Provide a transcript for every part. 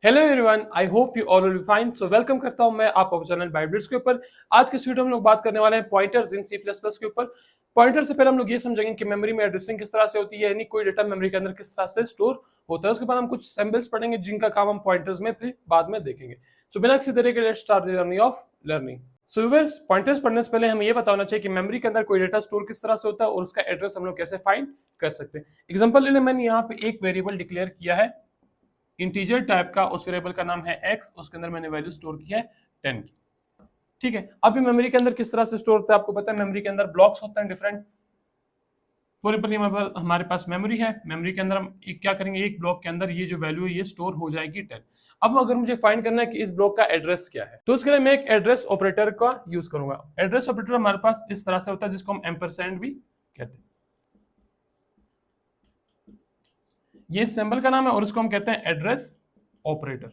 Hello everyone, I hope you all will be fine. So welcome करता हूं मैं आपका चैनल बाइबिट्स के ऊपर। आज के इस वीडियो में हम लोग बात करने वाले हैं पॉइंटर्स इन सी प्लस प्लस के ऊपर। पॉइंटर से पहले हम लोग ये समझेंगे कि मेमोरी में एड्रेसिंग किस तरह से होती है, यानी कोई डेटा मेमोरी के अंदर किस तरह से स्टोर होता है। उसके बाद हम कुछ सिंबल्स पढ़ेंगे जिनका काम हम पॉइंटर्स में फिर बाद में देखेंगे। सो बिना किसी तरह के let's start the journey of learning. So viewers, pointers पढ़ने से पहले हमें ये पता होना चाहिए कि मेमोरी के अंदर कोई डेटा स्टोर किस तरह से होता है और उसका एड्रेस हम लोग कैसे फाइंड कर सकते हैं। एग्जांपल ले लें, मैंने यहाँ पे एक वेरिएबल डिक्लेयर किया है इंटीजर टाइप का, उस वेरिएबल का नाम है x, उसके अंदर मैंने वैल्यू स्टोर की है 10 की। ठीक है, अभी मेमोरी के अंदर किस तरह से स्टोर होता है आपको पता है। मेमोरी के अंदर ब्लॉक्स होते हैं डिफरेंट। फॉर एग्जांपल हमारे पास मेमोरी है, मेमोरी के अंदर हम क्या करेंगे, एक ब्लॉक के अंदर ये जो वैल्यू है ये स्टोर हो जाएगी 10। अब अगर मुझे फाइंड करना है कि इस ब्लॉक का एड्रेस क्या है, तो उसके लिए मैं एक एड्रेस ऑपरेटर का यूज करूंगा। एड्रेस ऑपरेटर हमारे पास इस तरह से होता है जिसको हम एम्परसैंड भी कहते हैं। ये सिंबल का नाम है और इसको हम कहते हैं एड्रेस ऑपरेटर।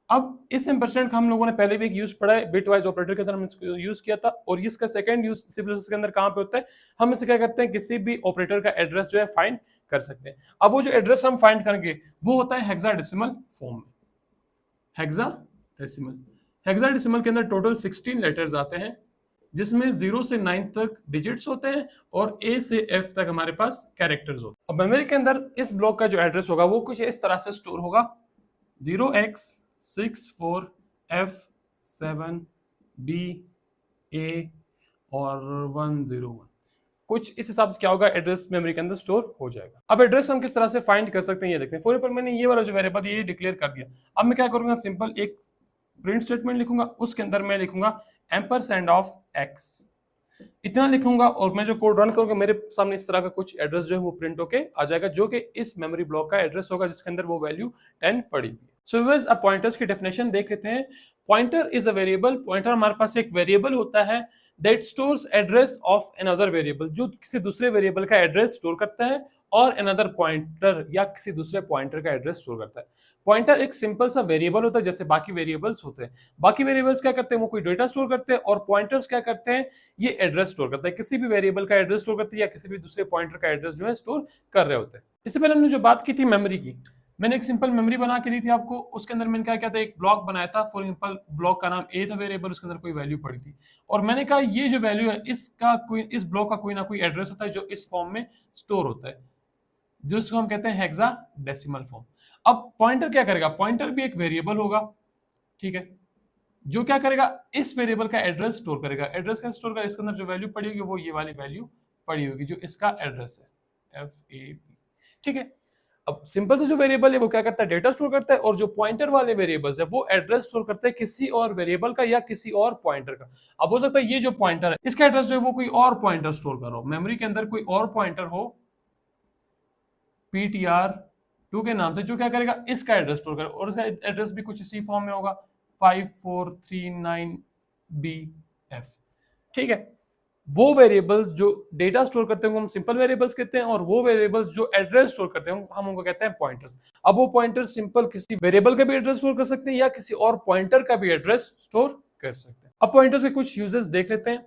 अब इस एम्परसैंड का हम लोगों ने पहले भी एक यूज पढ़ा है, बिट वाइज ऑपरेटर के तरह इसको यूज किया था। और इसका सेकंड यूज सी प्लस के अंदर कहां पे होता है, हम इसे क्या करते हैं, किसी भी ऑपरेटर का एड्रेस जो है फाइंड कर सकते हैं। अब वो जो एड्रेस हम फाइंड करेंगे वो होता है हेक्साडेसिमल फॉर्म में। हेक्साडेसिमल के अंदर टोटल 16 लेटर्स आते हैं, जिसमें 0 से 9 तक डिजिट्स होते हैं और A से F तक हमारे पास कैरेक्टर्स होते हैं। अब मेमोरी के अंदर इस ब्लॉक का जो एड्रेस होगा वो कुछ इस तरह से स्टोर होगा, 0x64F7BA और 101। कुछ इस हिसाब से क्या होगा, एड्रेस मेमोरी के अंदर स्टोर हो जाएगा। अब एड्रेस हम किस तरह से फाइंड कर सकते हैं ये देखते हैं। फॉर एग्जांपल मैंने ये वाला जो वेरिएबल ये डिक्लेयर कर दिया। अब मैं क्या करूंगा, सिंपल एक प्रिंट स्टेटमेंट लिखूंगा, उसके अंदर मैं लिखूंगा एम्परसैंड ऑफ x, इतना लिखूंगा और मैं जो कोड रन करूंगा मेरे सामने इस तरह का कुछ एड्रेस जो है वो प्रिंट होके आ जाएगा, जो कि इस मेमोरी ब्लॉक का एड्रेस होगा जिसके अंदर वो वैल्यू 10 पड़ी हुई है। सो व्यूअर्स, अब पॉइंटर्स की डेफिनेशन देख लेते हैं। Pointer is a variable. Pointer हमारे पास एक वेरिएबल होता है that stores address of another variable, जो किसी दूसरे वेरिएबल का एड्रेस स्टोर करता है और अनदर पॉइंटर या किसी दूसरे पॉइंटर का एड्रेस स्टोर करता है। पॉइंटर एक सिंपल सा वेरिएबल होता है जैसे बाकी वेरिएबल्स होते हैं। बाकी वेरिएबल्स क्या करते हैं, वो कोई डेटा स्टोर करते हैं, और पॉइंटर्स क्या करते हैं, ये एड्रेस स्टोर करता है, किसी भी वेरिएबल का एड्रेस स्टोर करती है या किसी भी दूसरे पॉइंटर का एड्रेस जो है स्टोर कर रहे होते हैं। इससे पहले हमने जो बात की थी मेमोरी की, मैंने एक सिंपल मेमोरी बना के दी थी आपको। उसके अंदर मैंने क्या किया था, एक ब्लॉक बनाया था। फॉर एग्जांपल ब्लॉक का नाम ए था वेरिएबल, उसके अंदर कोई वैल्यू पड़ी थी और मैंने कहा ये जो वैल्यू है इसका कोई, इस ब्लॉक का कोई ना कोई एड्रेस होता है जो इस फॉर्म में स्टोर होता है, जिसको हम कहते हैं हेक्साडेसिमल फॉर्म। अब पॉइंटर क्या करेगा, पॉइंटर भी एक वेरिएबल होगा, ठीक है, जो क्या करेगा, इस वेरिएबल का एड्रेस स्टोर करेगा। एड्रेस का स्टोर करेगा, इसके अंदर जो वैल्यू पड़ी होगी वो ये वाली वैल्यू पड़ी होगी जो इसका एड्रेस है FAB। ठीक है, अब सिंपल से जो वेरिएबल है वो क्या करता है, डेटा स्टोर करता है, और जो पॉइंटर वाले वेरिएबल्स है वो एड्रेस स्टोर करते हैं किसी और वेरिएबल का या किसी और पॉइंटर का। अब हो सकता है ये जो पॉइंटर है इसका एड्रेस जो है वो कोई और पॉइंटर स्टोर कर रहा हो, मेमोरी के अंदर कोई और पॉइंटर हो PTR2 के नाम से, जो क्या करेगा, इसका एड्रेस स्टोर करेगा और इसका एड्रेस भी कुछ इसी फॉर्म में होगा 5439BF। ठीक है, वो वेरिएबल्स जो डेटा स्टोर करते हैं हम सिंपल वेरिएबल्स कहते हैं, और वो वेरिएबल्स जो एड्रेस स्टोर करते हैं हम उनको कहते हैं पॉइंटर्स। अब वो पॉइंटर सिंपल किसी वेरिएबल का भी एड्रेस स्टोर कर सकते हैं या किसी और पॉइंटर का भी एड्रेस स्टोर कर सकते हैं। अब पॉइंटर्स के कुछ यूजेस देख लेते हैं।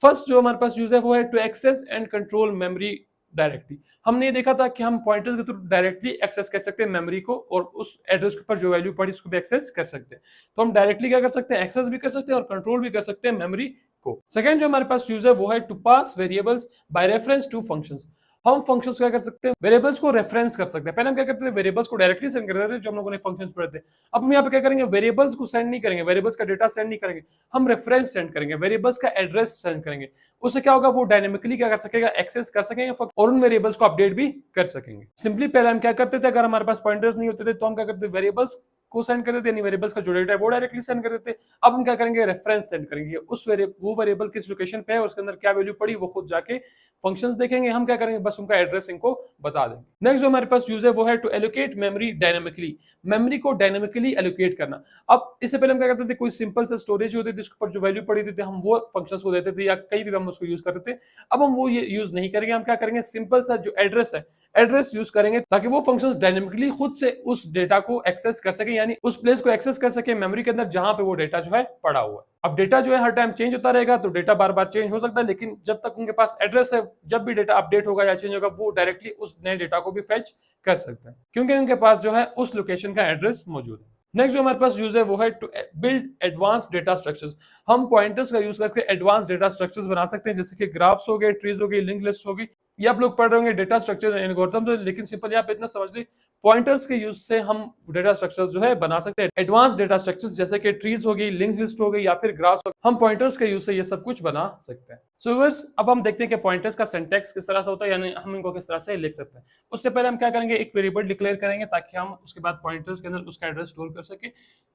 फर्स्ट जो हमारे पास यूज है वो है to access and control memory directly. हमने ये देखा था कि हम पॉइंटर्स के थ्रू डायरेक्टली एक्सेस कर सकते हैं मेमोरी को, और उस एड्रेस के ऊपर जो वैल्यू पड़ी उसको भी एक्सेस कर सकते हैं। तो हम डायरेक्टली क्या कर सकते हैं, एक्सेस भी कर सकते हैं और कंट्रोल भी कर सकते हैं मेमोरी को। सेकंड जो हमारे पास यूज है वो है to pass variables by reference to functions. हम फंक्शंस क्या कर सकते हैं, वेरिएबल्स को रेफरेंस कर सकते हैं। पहले हम क्या करते थे, वेरिएबल्स को डायरेक्टली सेंड करते थे जो हम लोगों ने फंक्शंस पढ़े थे। अब हम यहाँ पे क्या करेंगे, वेरिएबल्स को सेंड नहीं करेंगे, वेरिएबल्स का डेटा सेंड नहीं करेंगे, हम रेफरेंस सेंड करेंगे, वेरिएबल्स का एड्रेस सेंड करेंगे। उससे क्या होगा, वो डायनेमिकली क्या कर सकेगा, एक्सेस कर सकेंगे और उन वेरिएबल्स को अपडेट भी कर सकेंगे। सिंपली पहले हम क्या करते थे, अगर हमारे पास पॉइंटर्स नहीं होते थे तो हम क्या करते थे, वेरिएबल्स को सेंड कर देते, यानी वेरिएबल्स का जो डेटा है वो डायरेक्टली सेंड कर देते। अब हम क्या करेंगे, रेफरेंस सेंड करेंगे, उस वो वेरिएबल किस लोकेशन पे है, उसके अंदर क्या वैल्यू पड़ी वो खुद जाके फंक्शंस देखेंगे। हम क्या करेंगे, बस उनका एड्रेस इनको बता देंगे। नेक्स्ट जो हमारे पास यूज है वो है to allocate memory dynamically. Memory को डायनेमिकली एलोकेट करना। अब इससे पहले हम क्या करते थे, कोई सिंपल सा स्टोरेज होती थी जिसके ऊपर जो वैल्यू पड़ी थी हम वो फंक्शंस को देते थे या कहीं भी हम उसको यूज करते थे। अब हम वो ये यूज नहीं करेंगे, हम क्या करेंगे, सिंपल सा जो एड्रेस है एड्रेस यूज करेंगे ताकि वो फंक्शंस डायनेमिकली खुद से उस डेटा को एक्सेस कर सके यानी उस प्लेस को एक्सेस कर सके मेमोरी के अंदर जहां पे वो डेटा जो है पड़ा हुआ है। अब डेटा जो है हर टाइम चेंज होता रहेगा, तो डेटा बार बार चेंज हो सकता है, लेकिन जब तक उनके पास एड्रेस है, जब भी डेटा अपडेट होगा या चेंज होगा, वो डायरेक्टली उस नए डेटा को भी फेच कर सकते हैं, क्योंकि उनके पास जो है उस लोकेशन का एड्रेस मौजूद है। नेक्स्ट जो हमारे पास यूज है वो है to build advance data structures. हम पॉइंटर्स का यूज करके एडवांस डेटा स्ट्रक्चर्स बना सकते हैं, जैसे कि ग्राफ्स हो गए, ट्रीज हो गई, लिंक लिस्ट होगी। ये आप लोग पढ़ रहे होंगे डेटा स्ट्रक्चर एल्गोरिथम, लेकिन सिंपल यहाँ पे इतना समझ ली, पॉइंटर्स के यूज से हम डेटा स्ट्रक्चर्स जो है बना सकते हैं। एडवांस डेटा स्ट्रक्चर्स जैसे कि ट्रीज हो गई, लिंक लिस्ट हो गई या फिर ग्राफ्स हो गई, हम पॉइंटर्स के यूज से ये सब कुछ बना सकते हैं। सो व्यूअर्स, अब हम देखते हैं कि पॉइंटर्स का सिंटैक्स किस तरह से होता है, यानी हम इनको किस तरह से लिख सकते हैं। उससे पहले हम क्या करेंगे, एक वेरिएबल डिक्लेयर करेंगे ताकि हम उसके बाद पॉइंटर्स के अंदर उसका एड्रेस स्टोर कर सके।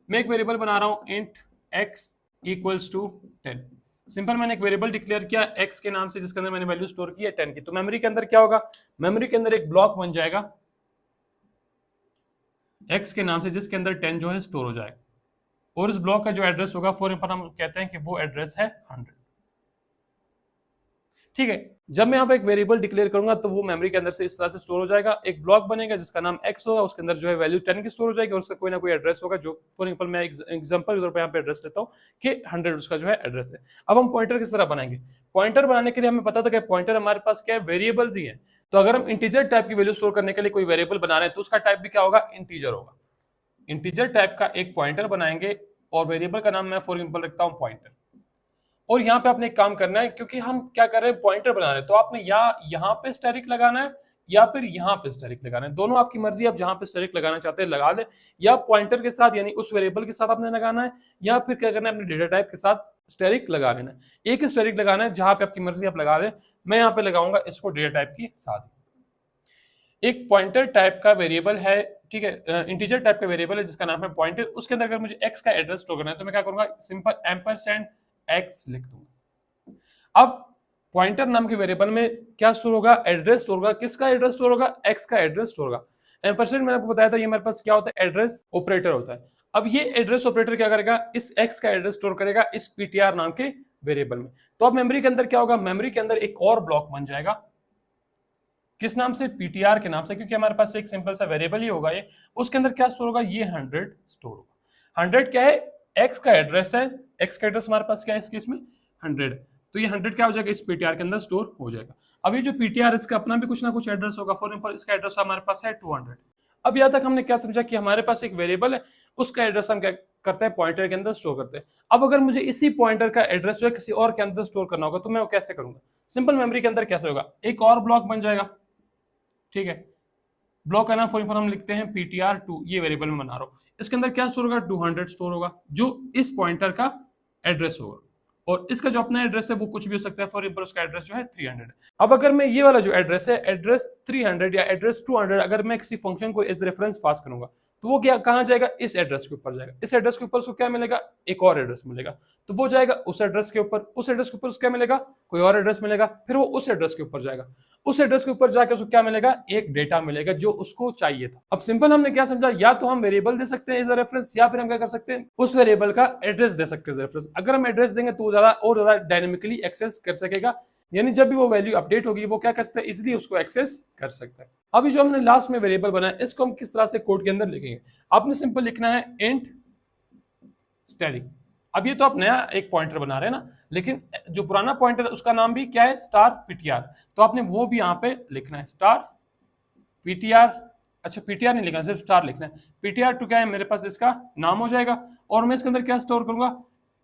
मैं एक वेरिएबल बना रहा हूं int x equals to 10। Simple मैंने एक वेरिएबल डिक्लेयर किया x के नाम से, जिसके अंदर मैंने वैल्यू स्टोर की है 10 की। तो मेमोरी के अंदर क्या होगा, मेमोरी के अंदर एक ब्लॉक बन जाएगा x के नाम से, जिसके अंदर 10 जो है स्टोर हो जाएगा, और इस ब्लॉक का जो एड्रेस होगा फॉर एग्जांपल हम कहते हैं कि वो एड्रेस है 100। ठीक है, जब मैं यहाँ पे एक वेरिएबल डिक्लेयर करूंगा तो वो मेमोरी के अंदर से इस तरह से स्टोर हो जाएगा। एक ब्लॉक बनेगा जिसका नाम x होगा, उसके अंदर जो है वैल्यू 10 की स्टोर हो जाएगी, और उसका कोई ना कोई एड्रेस होगा, जो फॉर एग्जांपल मैं एग्जांपल के तौर पे यहाँ पे एड्रेस लेता हूँ कि 100 उसका जो है एड्रेस है। अब हम पॉइंटर किस तरह बनाएंगे, पॉइंटर बनाने के लिए हमें पता था कि पॉइंटर हमारे पास क्या है, वेरिएबल्स ही है। तो अगर हम इंटीजर टाइप की वैल्यू स्टोर करने के लिए कोई वेरिएबल बना रहे हैं तो उसका टाइप भी क्या होगा, इंटीजर होगा। इंटीजर टाइप का एक पॉइंटर बनाएंगे और वेरिएबल का नाम मैं फॉर एग्जांपल रखता हूँ पॉइंटर। और यहाँ पे आपने एक काम करना है, क्योंकि हम क्या कर रहे हैं, पॉइंटर बना रहे हैं, तो आपने या यहाँ पे स्टैटिक लगाना है या फिर यहाँ पे स्टैटिक लगाना है, दोनों आपकी मर्जी। आप जहाँ पे स्टैटिक लगाना चाहते हैं लगा दे, या पॉइंटर के साथ यानी उस वेरिएबल के साथ आपने लगाना है, या फिर क्या करना है, अपने डेटा टाइप के साथ स्टैटिक लगा लेना है। एक ही स्टैटिक लगाना है, जहां पे आपकी मर्जी आप लगा दे। मैं यहाँ पे लगाऊंगा इसको डेटा टाइप की साथ। एक पॉइंटर टाइप का वेरिएबल है, ठीक है, इंटीजर टाइप का वेरिएबल है जिसका नाम है पॉइंटर। उसके अंदर अगर मुझे x का एड्रेस स्टोर करना है तो मैं क्या करूंगा, सिंपल एम्परसैंड x लिख दूंगा। अब पॉइंटर नाम के वेरिएबल में क्या स्टोर होगा, एड्रेस स्टोर होगा। किसका एड्रेस स्टोर होगा, x का एड्रेस स्टोर होगा। एम्परसैंड मैंने आपको बताया था, ये मेरे पास क्या होता है, एड्रेस ऑपरेटर होता है। अब ये एड्रेस ऑपरेटर क्या करेगा, इस x का एड्रेस स्टोर करेगा इस ptr नाम के वेरिएबल में। तो अब मेमोरी के अंदर क्या होगा, मेमोरी के अंदर एक और ब्लॉक बन जाएगा, किस नाम से, ptr के नाम से, क्योंकि हमारे पास एक सिंपल सा वेरिएबल ही होगा ये। उसके अंदर क्या स्टोर होगा, ये 100 स्टोर होगा। 100 क्या है, x का एड्रेस है, x का एड्रेस हमारे पास क्या है इस केस में 100, तो ये 100 क्या हो जाएगा, इस ptr के अंदर स्टोर हो जाएगा। अब ये जो ptr इसका अपना भी कुछ ना कुछ एड्रेस होगा, फॉर एग्जांपल इसका एड्रेस हमारे पास है 200। अब यहाँ तक हमने क्या समझा कि हमारे पास एक वेरिएबल है, उसका एड्रेस हम क्या करते हैं, पॉइंटर के अंदर स्टोर करते हैं। अब अगर मुझे इसी पॉइंटर का एड्रेस जो है किसी और के अंदर स्टोर करना होगा तो मैं वो कैसे करूंगा, सिंपल मेमोरी के अंदर कैसे होगा, एक और ब्लॉक बन जाएगा। ठीक है, ब्लॉक का नाम फॉर एग्जांपल हम लिखते हैं ptr2, ये वेरिएबल में बना रहा हूँ। इसके अंदर क्या स्टोर होगा, 200 स्टोर होगा, जो इस पॉइंटर का एड्रेस होगा। और इसका जो अपना एड्रेस है वो कुछ भी हो सकता है, फॉर एग्जांपल उसका एड्रेस जो है 300। अब अगर मैं ये वाला जो एड्रेस है, एड्रेस 300 या एड्रेस 200, अगर मैं किसी फंक्शन को एज रेफरेंस पास करूंगा तो वो क्या कहाँ जाएगा, इस एड्रेस के ऊपर जाएगा। इस एड्रेस के ऊपर उसको क्या मिलेगा, एक और एड्रेस मिलेगा, तो वो जाएगा उस एड्रेस के ऊपर। उस एड्रेस के ऊपर उसको क्या मिलेगा, कोई और एड्रेस मिलेगा, फिर वो उस एड्रेस के ऊपर जाएगा। उस एड्रेस के ऊपर जाकर उसको क्या मिलेगा, एक डेटा मिलेगा जो उसको चाहिए था। अब सिंपल हमने क्या समझा, या तो हम वेरिएबल दे सकते हैं एज अ रेफरेंस, या फिर हम क्या कर सकते हैं, उस वेरिएबल का एड्रेस दे सकते हैं रेफरेंस। अगर हम एड्रेस देंगे तो ज्यादा डायनेमिकली एक्सेस कर सकेगा, यानी जब भी वो वैल्यू अपडेट होगी वो क्या कर सकता है, इजीली उसको एक्सेस कर सकता है। अभी जो हमने लास्ट में वेरिएबल बनाया, इसको हम किस तरह से कोड के अंदर लिखेंगे, आपने सिंपल लिखना है इंट स्टैटिक। अब ये तो आप नया एक पॉइंटर बना रहे हैं ना, लेकिन जो पुराना पॉइंटर उसका नाम भी क्या है, स्टार ptr, तो आपने वो भी यहाँ पे लिखना है, स्टार ptr। अच्छा, ptr नहीं लिखना, सिर्फ स्टार लिखना है। ptr2 क्या है, मेरे पास इसका नाम हो जाएगा, और मैं इसके अंदर क्या स्टोर करूंगा,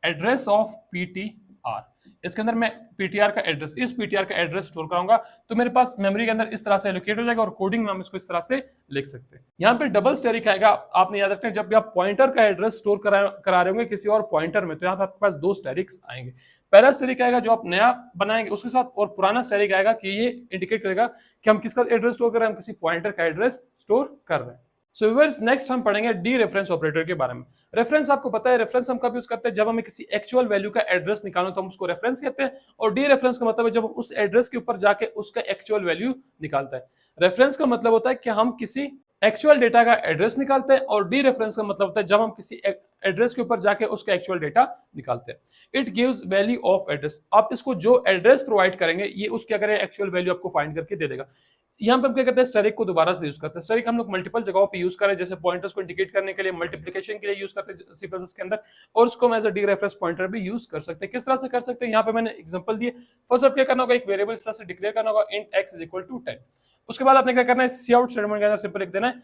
एड्रेस ऑफ ptr। इसके अंदर मैं ptr का एड्रेस, इस ptr का एड्रेस स्टोर कराऊंगा, तो मेरे पास मेमोरी के अंदर इस तरह से एलोकेट हो जाएगा, और कोडिंग में हम इसको इस तरह से लिख सकते हैं। यहाँ पे डबल स्टैटिक आएगा, आपने याद रखना है, जब भी आप पॉइंटर का एड्रेस स्टोर करा रहे होंगे किसी और पॉइंटर में, तो यहाँ पे आपके पास दो स्टैटिक्स आएंगे। पहला स्टैटिक आएगा जो आप नया बनाएंगे उसके साथ, और पुराना स्टैटिक आएगा कि ये इंडिकेट करेगा कि हम किसका एड्रेस स्टोर कर रहे हैं, हम किसी पॉइंटर का एड्रेस स्टोर कर रहे हैं। सो व्यूअर्स, नेक्स्ट हम पढ़ेंगे डी रेफरेंस ऑपरेटर के बारे में। रेफरेंस आपको पता है, रेफरेंस हम कब यूज करते हैं, जब हमें किसी एक्चुअल वैल्यू का एड्रेस निकालना तो हम उसको रेफरेंस कहते हैं, और डी रेफरेंस का मतलब है जब हम उस एड्रेस के ऊपर जाके उसका एक्चुअल वैल्यू निकालता है। रेफरेंस का मतलब होता है कि हम किसी एक्चुअल डेटा का एड्रेस निकालते हैं, और डी रेफरेंस का मतलब होता है जब हम किसी एड्रेस के ऊपर जाके उसका एक्चुअल डेटा निकालते हैं। It gives value of address, आप इसको जो एड्रेस प्रोवाइड करेंगे ये उसके अगर एक्चुअल वैल्यू आपको फाइंड करके दे देगा। यहाँ पे हम क्या करते हैं, स्टैटिक को दोबारा से यूज करते हैं। स्टैटिक हम लोग मल्टीपल जगहों पे यूज करें, जैसे पॉइंटर्स को इंडिकेट करने के लिए, मल्टीप्लिकेशन के लिए यूज करते हैं सी प्लस के अंदर, और उसको हम एज अ डीरेफरेंस पॉइंटर भी यूज कर सकते हैं। किस तरह से कर सकते हैं, यहाँ पे मैंने एग्जांपल दिए। फर्स्ट आप क्या करना होगा, एक वेरिएबल इस तरह से डिक्लेयर करना होगा, int x is equal to 10। उसके बाद आपने क्या करना है, सी आउट स्टेटमेंट के अंदर सिंपल लिख देना है,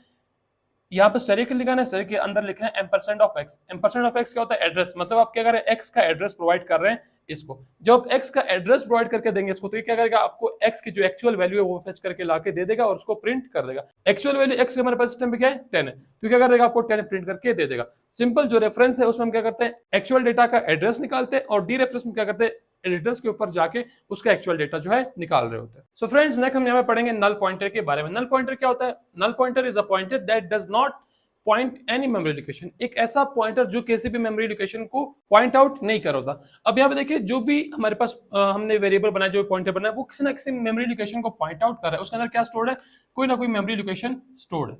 यहाँ पे स्टैटिक लिखना है, स्टैटिक के अंदर लिखना है ampersand of x। Ampersand of x क्या होता है, एड्रेस, मतलब आप क्या कर रहे हैं, x का एड्रेस प्रोवाइड कर रहे हैं इसको। जब x का एड्रेस प्रोवाइड करके देंगे इसको, तो ये क्या करेगा, आपको x की जो एक्चुअल वैल्यू है वो फेच करके लाके दे देगा और उसको प्रिंट कर देगा। एक्चुअल वैल्यू x हमारे पास सिस्टम पे क्या है, 10 है, तो क्या कर देगा, आपको 10 प्रिंट करके दे देगा। सिंपल जो रेफरेंस है उसमें हम क्या करते हैं, एक्चुअल डेटा का एड्रेस निकालते हैं, और डी रेफरेंस में क्या करते हैं, एडिटर्स के ऊपर जाके उसका एक्चुअल डेटा जो है निकाल रहे होते हैं। सो फ्रेंड्स, नेक्स्ट हम यहाँ पे पढ़ेंगे नल पॉइंटर के बारे में। नल पॉइंटर क्या होता है, null pointer is a pointer that does not point any memory location, एक ऐसा पॉइंटर जो किसी भी मेमोरी लोकेशन को पॉइंट आउट नहीं कर होता। अब यहाँ पे देखिए, जो भी हमारे पास हमने वेरिएबल बनाया, जो पॉइंटर बनाया, वो किसी ना किसी मेमोरी लोकेशन को पॉइंट आउट कर रहा है, उसके अंदर क्या स्टोर्ड है, कोई ना कोई मेमोरी लोकेशन स्टोर्ड है।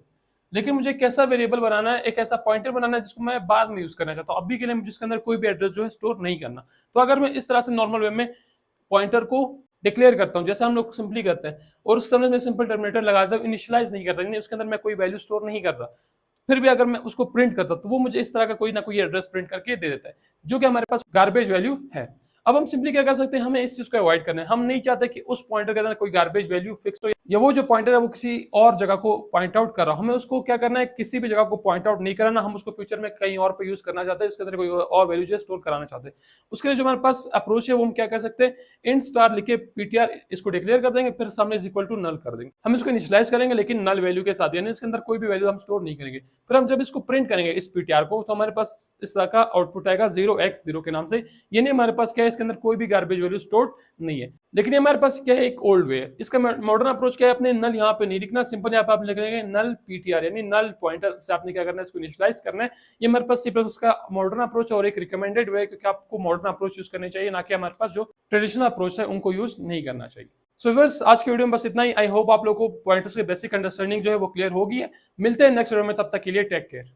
लेकिन मुझे कैसा वेरिएबल बनाना है, एक ऐसा पॉइंटर बनाना है जिसको मैं बाद में यूज करना चाहता हूँ, अभी के लिए मुझे इसके अंदर कोई भी एड्रेस जो है स्टोर नहीं करना। तो अगर मैं इस तरह से नॉर्मल वे में पॉइंटर को डिक्लेयर करता हूं, जैसे हम लोग सिंपली करते हैं, और उस समय में सिंपल टर्मिनेटर लगाता हूं, इनिशियलाइज नहीं करता, यानी उसके अंदर मैं कोई वैल्यू स्टोर नहीं कर रहा, फिर भी अगर मैं उसको प्रिंट करता तो वो मुझे इस तरह का कोई ना कोई एड्रेस प्रिंट करके दे देता है, जो कि हमारे पास गार्बेज वैल्यू है। अब हम सिंपली क्या कर सकते हैं, हमें इस चीज को अवॉइड करना है। हम नहीं चाहते कि उस पॉइंटर के अंदर कोई गार्बेज वैल्यू फिक्स हो, या वो जो पॉइंटर है वो किसी और जगह को पॉइंट आउट कर रहा हो। हमें उसको क्या करना है, किसी भी जगह को पॉइंट आउट नहीं कराना, हम उसको फ्यूचर में कहीं और पे यूज करना चाहते हैं, उसके अंदर कोई और वैल्यू जो स्टोर कराना चाहते हैं। उसके लिए जो हमारे पास अप्रोच है वो हम क्या कर सकते हैं, इंट स्टार लिखे पीटीआर इसको डिक्लेयर कर देंगे, फिर सामने इज इक्वल टू नल कर देंगे। हम इसको इनिशियलाइज करेंगे लेकिन नल वैल्यू के साथ, यानी इसके अंदर कोई भी वैल्यू हम स्टोर नहीं करेंगे। फिर हम जब इसको प्रिंट करेंगे इस पीटीआर को, तो हमारे पास इस तरह का आउटपुट आएगा 0x0 के नाम से, यानी हमारे पास क्या है, इसके अंदर कोई भी गार्बेज वैल्यू स्टोर्ड नहीं है। लेकिन ये हमारे पास क्या है, एक ओल्ड वे है। इसका मॉडर्न अप्रोच क्या है, अपने नल यहाँ पे नहीं लिखना, सिंपल यहाँ पे आप लिखेंगे नल पीटीआर, यानी नल पॉइंटर से आपने क्या करना है, इसको इनिशियलाइज करना है। ये हमारे पास C++ का मॉडर्न अप्रोच और एक रिकमेंडेड वे है, क्योंकि आपको मॉडर्न अप्रोच यूज करनी चाहिए, ना कि हमारे पास जो ट्रेडिशनल अप्रोच है उनको यूज नहीं करना चाहिए। सो व्यूअर्स, आज की वीडियो में बस इतना ही। आई होप आप लोगों को पॉइंटर्स की बेसिक अंडरस्टैंडिंग जो है वो क्लियर होगी है। मिलते हैं नेक्स्ट वीडियो में, तब तक के लिए टेक केयर।